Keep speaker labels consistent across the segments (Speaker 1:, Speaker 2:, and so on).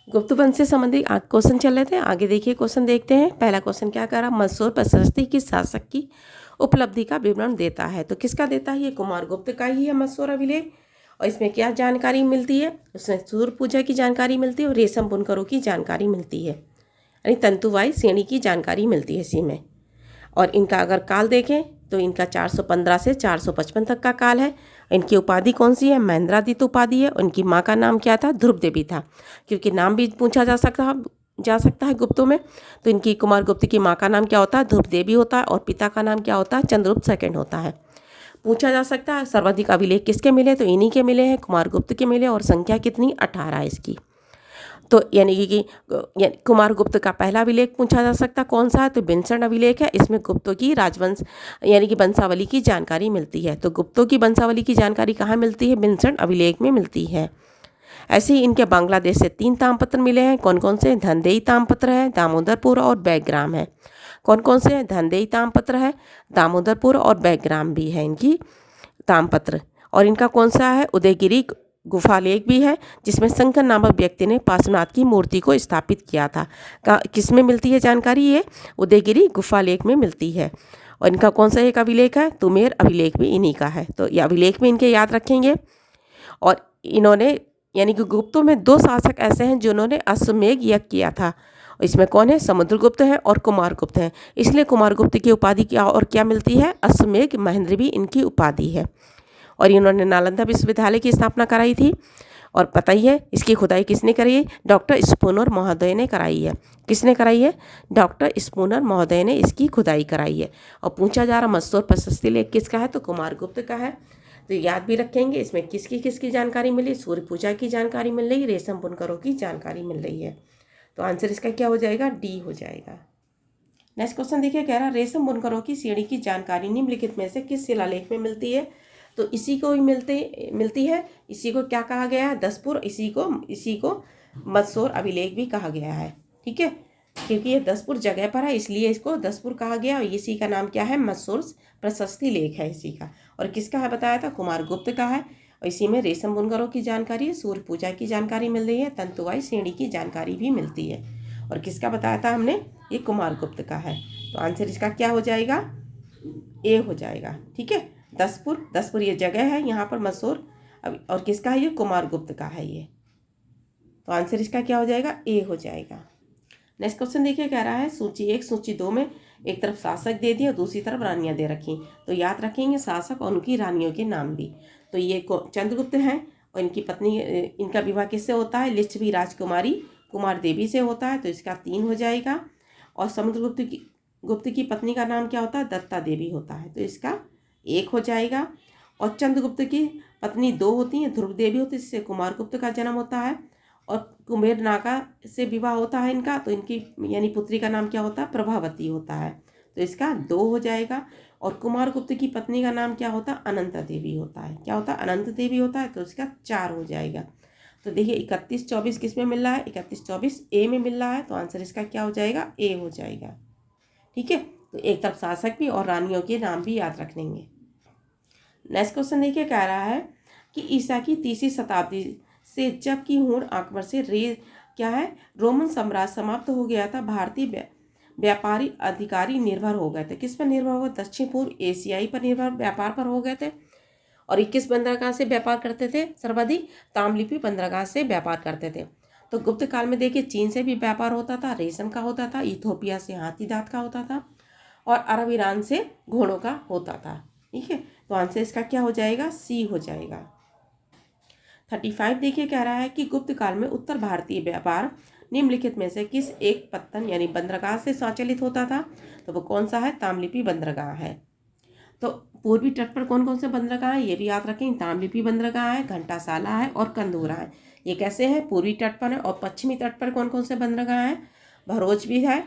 Speaker 1: गुप्त वंश से संबंधित क्वेश्चन चल रहे थे। आगे देखिए क्वेश्चन देखते हैं। पहला क्वेश्चन क्या कह रहा, मशहूर प्रशस्ति किस शासक की उपलब्धि का विवरण देता है। तो किसका देता है, ये कुमारगुप्त का ही है मशहूर अभिलेख। और इसमें क्या जानकारी मिलती है, उसमें सूर्य पूजा की जानकारी मिलती है और रेशम बुनकरों की जानकारी मिलती है, यानी तंतुवाई श्रेणी की जानकारी मिलती है इसी में। और इनका अगर काल देखें तो इनका 415 से 455 तक का काल है। इनकी उपाधि कौन सी है, महेंद्रादित्य उपाधि है। उनकी माँ का नाम क्या था, ध्रुव देवी था, क्योंकि नाम भी पूछा जा सकता है गुप्तों में। तो इनकी कुमारगुप्त की माँ का नाम क्या होता है, ध्रुव देवी होता है, और पिता का नाम क्या होता है, चंद्रगुप्त सेकंड होता है। पूछा जा सकता है सर्वाधिक अभिलेख किसके मिले, तो इन्हीं के मिले हैं, कुमारगुप्त के मिले। और संख्या कितनी, 18 है इसकी। तो यानी कि कुमारगुप्त का पहला अभिलेख पूछा जा सकता कौन सा है, तो बिंसण अभिलेख है। इसमें गुप्तों की राजवंश यानी कि वंशावली की जानकारी मिलती है। तो गुप्तों की वंशावली की जानकारी कहाँ मिलती है, बिंसण अभिलेख में मिलती है। ऐसे ही इनके बांग्लादेश से 3 ताम्रपत्र मिले हैं। कौन कौन से, धनदेई ताम्रपत्र है, दामोदरपुर और बैग्राम है। कौन कौन से, धनदेई ताम्रपत्र है, दामोदरपुर और बैग्राम भी है इनकी ताम्रपत्र। और इनका कौन सा है, उदयगिरी गुफालेख भी है, जिसमें शंकर नामक व्यक्ति ने पार्श्वनाथ की मूर्ति को स्थापित किया था। किस में मिलती है जानकारी, ये उदयगिरी गुफालेख में मिलती है। और इनका कौन सा एक अभिलेख है, तुमेर अभिलेख भी इन्हीं का है। तो ये अभिलेख भी इनके याद रखेंगे। और इन्होंने यानी कि गुप्तों में 2 शासक ऐसे हैं जिन्होंने अश्वमेध यज्ञ किया था। इसमें कौन है, समुद्रगुप्त हैं और कुमारगुप्त हैं। इसलिए कुमारगुप्त की उपाधि क्या और क्या मिलती है, अश्वमेध महेंद्र भी इनकी उपाधि है। और इन्होंने नालंदा विश्वविद्यालय की स्थापना कराई थी। और पता ही है इसकी खुदाई किसने करी है, डॉक्टर स्पूनर महोदय ने कराई है। किसने कराई है, डॉक्टर स्पूनर महोदय ने इसकी खुदाई कराई है। और पूछा जा रहा मशहूर प्रशस्ति लेख किसका है, तो कुमारगुप्त का है। तो याद भी रखेंगे इसमें किसकी किसकी जानकारी मिली, सूर्य पूजा की जानकारी मिल रही, रेशम बुनकरों की जानकारी मिल रही है। तो आंसर इसका क्या हो जाएगा, डी हो जाएगा। नेक्स्ट क्वेश्चन देखिए, कह रहा रेशम बुनकरों की श्रेणी की जानकारी निम्नलिखित में से किस शिलालेख में मिलती है। तो इसी को ही मिलती है। इसी को क्या कहा गया है, दसपुर। इसी को मशहूर अभिलेख भी कहा गया है। ठीक है, क्योंकि ये दसपुर जगह पर है इसलिए इसको दसपुर कहा गया। और इसी का नाम क्या है, मशहूर प्रशस्ति लेख है इसी का। और किसका है बताया था, कुमारगुप्त का है। और इसी में रेशम बुनकरों की जानकारी है, सूर्य पूजा की जानकारी मिल रही है, तंतुवाई श्रेणी की जानकारी भी मिलती है। और किसका बताया था हमने, ये कुमारगुप्त का है। तो आंसर इसका क्या हो जाएगा, ए हो जाएगा। ठीक है, दसपुर ये जगह है यहाँ पर मशहूर। अब और किसका है, ये कुमारगुप्त का है ये। तो आंसर इसका क्या हो जाएगा, ए हो जाएगा। नेक्स्ट क्वेश्चन देखिए, कह रहा है सूची 1 सूची 2 में एक तरफ शासक दे दिए और दूसरी तरफ रानियां दे रखी। तो याद रखेंगे शासक और उनकी रानियों के नाम भी। तो ये चंद्रगुप्त हैं और इनकी पत्नी, इनका विवाह किससे होता है, लिच्छवी राजकुमारी कुमार देवी से होता है। तो इसका 3 हो जाएगा। और गुप्त की पत्नी का नाम क्या होता है, दत्ता देवी होता है। तो इसका 1 हो जाएगा। और चंद्रगुप्त की पत्नी 2 होती हैं, ध्रुव देवी होती है, जिससे कुमारगुप्त का जन्म होता है। और कुबेर नागा से विवाह होता है इनका। तो इनकी यानी पुत्री का नाम क्या होता है, प्रभावती होता है। तो इसका 2 हो जाएगा। और कुमारगुप्त की पत्नी का नाम क्या होता है, अनंत देवी होता है। क्या होता है, अनंत देवी होता है। तो इसका 4 हो जाएगा। तो देखिए 31-24 किस में मिल रहा है, 31-24 ए में मिल रहा है। तो आंसर इसका क्या हो जाएगा, ए हो जाएगा। ठीक है, तो एक तरफ शासक भी और रानियों के नाम भी याद रख लेंगे। नेक्स्ट क्वेश्चन देखिए, कह रहा है कि ईसा की 3वीं शताब्दी से जबकि हुण अकबर से क्या है, रोमन साम्राज्य समाप्त हो गया था, भारतीय व्यापारी अधिकारी निर्भर हो गए थे। किस पर निर्भर हो गए, दक्षिण पूर्व एशियाई पर निर्भर व्यापार पर हो गए थे। और 21 बंदरगाह से व्यापार करते थे, सर्वाधिक ताम्रलिपि बंदरगाह से व्यापार करते थे। तो गुप्त काल में देखिए चीन से भी व्यापार होता था, रेशम का होता था, इथोपिया से हाथी दांत का होता था, और अरब ईरान से घोड़ों का होता था। ठीक है, तो आंसर इसका क्या हो जाएगा, सी हो जाएगा। 35 देखिए, कह रहा है कि गुप्त काल में उत्तर भारतीय व्यापार निम्नलिखित में से किस एक पत्तन यानी बंदरगाह से संचालित होता था। तो वो कौन सा है, ताम्रलिपि बंदरगाह है। तो पूर्वी तट पर कौन कौन से बंदरगाह है, ये भी याद रखें, ताम्रलिपि बंदरगाह है, घंटासाला है और कंदूरा है। ये कैसे है, पूर्वी तट पर है। और पश्चिमी तट पर कौन कौन से बंदरगाह हैं, भरोच भी है,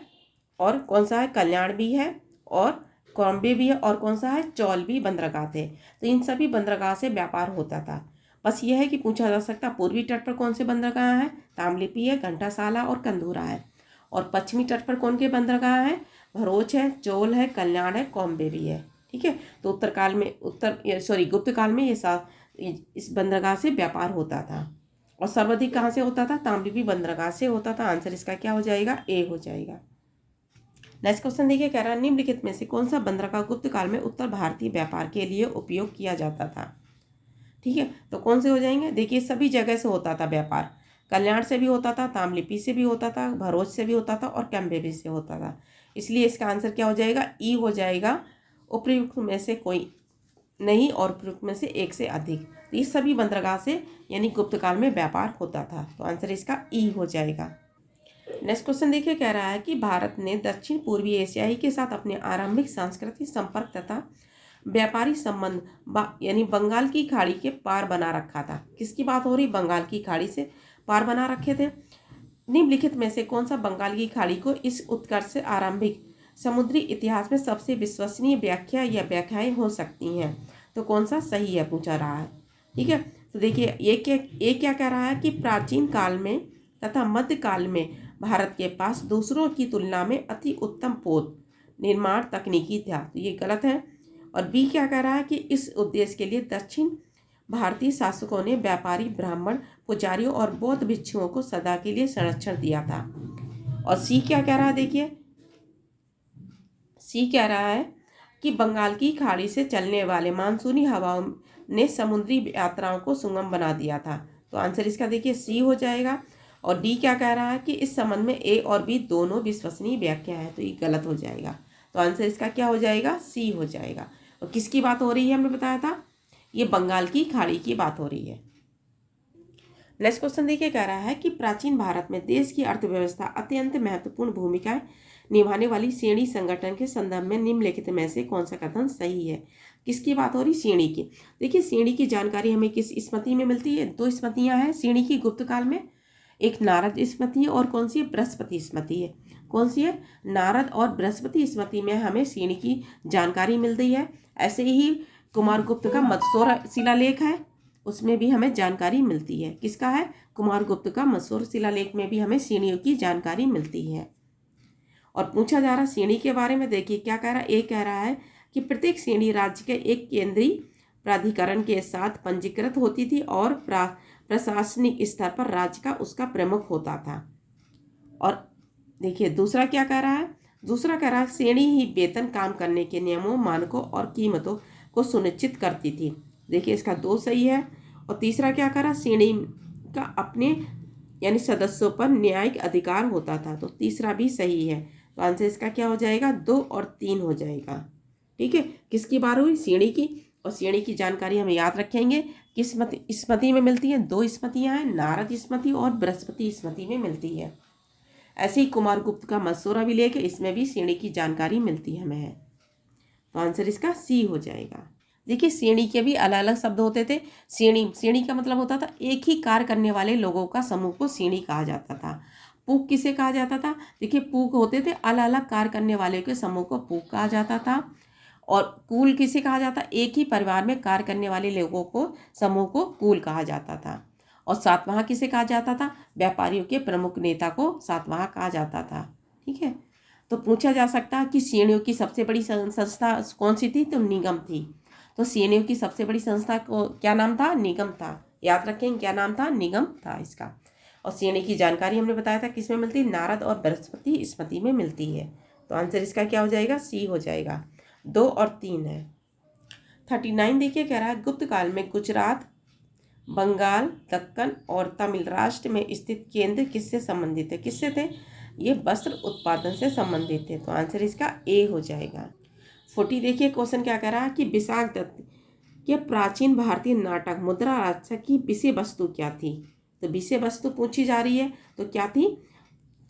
Speaker 1: और कौन सा है, कल्याण भी है, और कॉम्बे भी है, और कौन सा है, चौल भी बंदरगाह थे। तो इन सभी बंदरगाह से व्यापार होता था। बस यह है कि पूछा जा सकता पूर्वी तट पर कौन से बंदरगाह हैं, ताम्रलिपि है, घंटासाला और कंदूरा है। और पश्चिमी तट पर कौन के बंदरगाह हैं, भरोच है, चोल है, कल्याण है, कॉम्बे भी है। ठीक है, तो गुप्त काल में ये इस बंदरगाह से व्यापार होता था। और सर्वाधिक कहाँ से होता था? ताम्रलिपि बंदरगाह से होता था। आंसर इसका क्या हो जाएगा? ए हो जाएगा। नेक्स्ट क्वेश्चन देखिए, कह रहा है निम्नलिखित में से कौन सा बंदरगाह गुप्त काल में उत्तर भारतीय व्यापार के लिए उपयोग किया जाता था? ठीक है, तो कौन से हो जाएंगे? देखिए सभी जगह से होता था व्यापार, कल्याण से भी होता था, ताम्रलिपि से भी होता था, भरोच से भी होता था और कैम्बेबे से होता था। इसलिए इसका आंसर क्या हो जाएगा? ई हो जाएगा। उपयुक्त में से कोई नहीं और उपयुक्त में से एक से अधिक। तो ये सभी बंदरगाह से यानी गुप्त काल में व्यापार होता था। तो आंसर इसका ई हो जाएगा। नेक्स्ट क्वेश्चन देखिए, कह रहा है कि भारत ने दक्षिण पूर्वी एशियाई के साथ अपने आरंभिक सांस्कृतिक संपर्क तथा व्यापारी संबंध यानी बंगाल की खाड़ी के पार बना रखा था। किसकी बात हो रही? बंगाल की खाड़ी से पार बना रखे थे। निम्नलिखित में से कौन सा बंगाल की खाड़ी को इस उत्कर्ष से आरंभिक समुद्री इतिहास में सबसे विश्वसनीय व्याख्या या व्याख्याएं हो सकती हैं? तो कौन सा सही है पूछा रहा है। ठीक है, तो देखिए ये क्या कह रहा है कि प्राचीन काल में तथा मध्यकाल में भारत के पास दूसरों की तुलना में अति उत्तम पोत निर्माण तकनीकी था। तो ये गलत है। और बी क्या कह रहा है कि इस उद्देश्य के लिए दक्षिण भारतीय शासकों ने व्यापारी, ब्राह्मण, पुजारियों और बौद्ध भिक्षुओं को सदा के लिए संरक्षण दिया था। और सी क्या कह रहा है? देखिए सी कह रहा है कि बंगाल की खाड़ी से चलने वाले मानसूनी हवाओं ने समुद्री यात्राओं को सुगम बना दिया था। तो आंसर इसका देखिए सी हो जाएगा। और डी क्या कह रहा है कि इस संबंध में ए और बी दोनों विश्वसनीय व्याख्या है। तो ये गलत हो जाएगा। तो आंसर इसका क्या हो जाएगा? सी हो जाएगा। और किसकी बात हो रही है? हमने बताया था ये बंगाल की खाड़ी की बात हो रही है। नेक्स्ट क्वेश्चन देखिए, कह रहा है कि प्राचीन भारत में देश की अर्थव्यवस्था अत्यंत महत्वपूर्ण भूमिका निभाने वाली श्रेणी संगठन के संदर्भ में निम्नलिखित में से कौन सा कथन सही है? किसकी बात हो रही? श्रेणी की। देखिए श्रेणी की जानकारी हमें किस स्मृति में मिलती है? दो स्मृतियां हैं श्रेणी की गुप्त काल में। एक नारद स्मृति है और कौन सी है? बृहस्पति स्मृति है। कौन सी है? नारद और बृहस्पति स्मृति में हमें श्रेणी की जानकारी मिलती है। ऐसे ही कुमारगुप्त का मत्सोर शिलालेख है, उसमें भी हमें जानकारी मिलती है। किसका है? कुमारगुप्त का मत्सोर शिलालेख में भी हमें श्रेणियों की जानकारी मिलती है। और पूछा जा रहा श्रेणी के बारे में, देखिए क्या कह रहा है? एक कह रहा है कि प्रत्येक श्रेणी राज्य के एक केंद्रीय प्राधिकरण के साथ पंजीकृत होती थी और प्रशासनिक स्तर पर राज्य का उसका प्रमुख होता था। और देखिए दूसरा क्या कह रहा है? दूसरा कह रहा है श्रेणी ही वेतन, काम करने के नियमों, मानकों और कीमतों को सुनिश्चित करती थी। देखिए इसका दो सही है। और तीसरा क्या कह रहा? श्रेणी का अपने यानी सदस्यों पर न्यायिक अधिकार होता था। तो तीसरा भी सही है। तो आंसर इसका क्या हो जाएगा? 2 और 3 हो जाएगा। ठीक है, किसकी बात हुई? श्रेणी की। और श्रेणी की जानकारी हम याद रखेंगे किस स्मृति में मिलती है? दो स्मृतियाँ हैं, नारद स्मृति और बृहस्पति स्मृति में मिलती है। ऐसे ही कुमारगुप्त का मत्सोर अभिलेख है, इसमें भी श्रेणी की जानकारी मिलती है हमें। तो आंसर इसका सी हो जाएगा। देखिए श्रेणी के भी अलग अलग शब्द होते थे। श्रेणी का मतलब होता था एक ही कार्य करने वाले लोगों का समूह को श्रेणी कहा जाता था। पूक किसे कहा जाता था? देखिए पूक होते थे अलग अलग कार्य करने वाले के समूह को पूक कहा जाता था। और कुल किसे कहा जाता? एक ही परिवार में कार्य करने वाले लोगों को समूह को कुल कहा जाता था। और सातवां किसे कहा जाता था? व्यापारियों के प्रमुख नेता को सातवां कहा जाता था। ठीक है, तो पूछा जा सकता है कि श्रेणियों की सबसे बड़ी संस्था कौन सी थी? तो निगम थी। तो श्रेणियों की सबसे बड़ी संस्था को क्या नाम था? निगम था। याद रखें क्या नाम था? निगम था इसका। और श्रेणी की जानकारी हमने बताया था किसमें मिलती है? नारद और बृहस्पति स्मृति में मिलती है। तो आंसर इसका क्या हो जाएगा? सी हो जाएगा। 2 और 3 है। 39 देखिए कह रहा है गुप्त काल में गुजरात, बंगाल, दक्कन और तमिल राष्ट्र में स्थित केंद्र किससे संबंधित है? किससे थे? ये वस्त्र उत्पादन से संबंधित थे। तो आंसर इसका ए हो जाएगा। 40 देखिए क्वेश्चन क्या कह रहा है कि विशाख दत्त के प्राचीन भारतीय नाटक मुद्रा राक्षा की विषय वस्तु क्या थी? तो विषय वस्तु पूछी जा रही है तो क्या थी?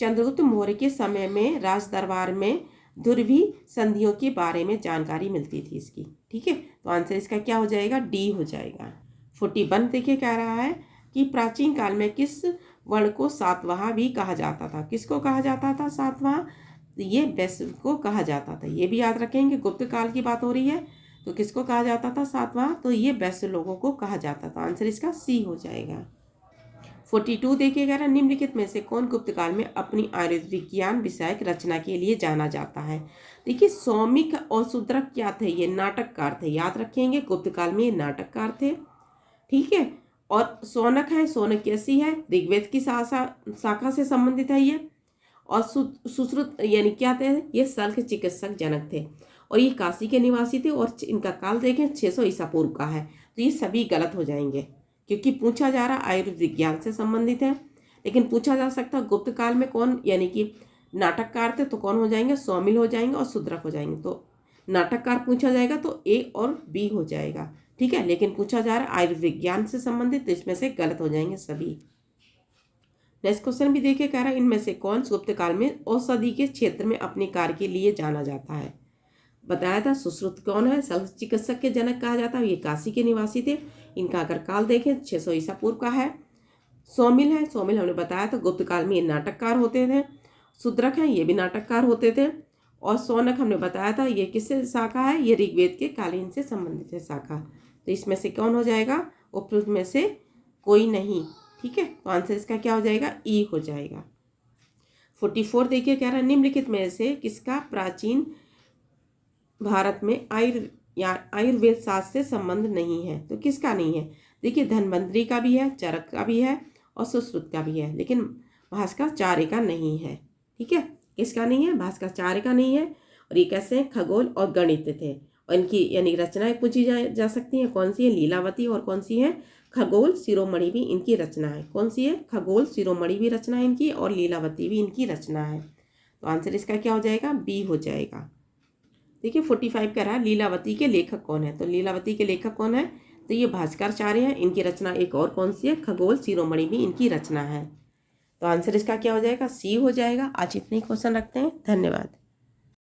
Speaker 1: चंद्रगुप्त मौर्य के समय में राज दरबार में ध्रुवी संधियों के बारे में जानकारी मिलती थी इसकी। ठीक है, तो आंसर इसका क्या हो जाएगा? डी हो जाएगा। 41 देखिए कह रहा है कि प्राचीन काल में किस वर्ण को सातवां भी कहा जाता था? किसको कहा जाता था सातवां? ये वैश्य को कहा जाता था। ये भी याद रखेंगे, गुप्त काल की बात हो रही है तो किसको कहा जाता था सातवां? तो ये वैश्य लोगों को कहा जाता था। आंसर इसका सी हो जाएगा। 42 देखिएगा ना, निम्नलिखित में से कौन गुप्त काल में अपनी आयुर्वेद विज्ञान विषयक रचना के लिए जाना जाता है? देखिए सौमिक और शूद्रक क्या थे? ये नाटककार थे। याद रखेंगे गुप्त काल में ये नाटककार थे। ठीक है, और शौनक है, शौनक कैसी है, ऋग्वेद की शाखा से संबंधित है ये। और सुश्रुत यानी क्या थे, ये शल्य चिकित्सक जनक थे और ये काशी के निवासी थे और इनका काल देखें 600 ईसा पूर्व का है। तो ये सभी गलत हो जाएंगे क्योंकि पूछा जा रहा आयुर्विज्ञान से संबंधित है। लेकिन पूछा जा सकता गुप्त काल में कौन यानी कि नाटककार थे, तो कौन हो जाएंगे, सौमिल हो जाएंगे और शूद्रक हो जाएंगे। तो नाटककार पूछा जाएगा तो ए और बी हो जाएगा, ठीक है। लेकिन पूछा जा रहा है आयुर्विज्ञान से संबंधित, तो इसमें से गलत हो जाएंगे सभी। नेक्स्ट क्वेश्चन भी देखिए, कह रहा है इनमें से कौन गुप्त काल में औषधि के क्षेत्र में अपने कार्य के लिए जाना जाता है। बताया था सुश्रुत कौन है, शल्य चिकित्सक के जनक कहा जाता है, ये काशी के निवासी थे। इनका अगर काल देखें 600 ईसा पूर्व का है। सौमिल है, सौमिल हमने बताया था गुप्त काल में ये नाटककार होते थे। शूद्रक है, ये भी नाटककार होते थे। और शौनक हमने बताया था ये किससे शाखा है, ये ऋग्वेद के कालीन से संबंधित है शाखा। तो इसमें से कौन हो जाएगा, उपयुक्त में से कोई नहीं, ठीक है। तो आंसर इसका क्या हो जाएगा, ई हो जाएगा। 44 देखिए, कह रहा है निम्नलिखित में से किसका प्राचीन भारत में आयुर्वेद शास्त्र से संबंध नहीं है। तो किसका नहीं है, देखिए धन्वंतरी का भी है, चरक का भी है और सुश्रुत का भी है, लेकिन भास्कराचार्य का नहीं है, ठीक है। किसका नहीं है, भास्कराचार्य का नहीं है। और ये कैसे हैं, खगोल और गणित थे। और इनकी यानी रचनाएं पूछी जा सकती हैं, कौन सी है, लीलावती और कौन सी है, खगोल शिरोमणि भी इनकी रचना है। कौन सी है, खगोल शिरोमणि भी रचना है इनकी और लीलावती भी इनकी रचना है। तो आंसर इसका क्या हो जाएगा, बी हो जाएगा। देखिए 45 कह रहा है लीलावती के लेखक कौन है। तो लीलावती के लेखक कौन है, तो ये भास्कराचार्य हैं। इनकी रचना एक और कौन सी है, खगोल शिरोमणि भी इनकी रचना है। तो आंसर इसका क्या हो जाएगा, सी हो जाएगा। आज इतने ही क्वेश्चन रखते हैं, धन्यवाद।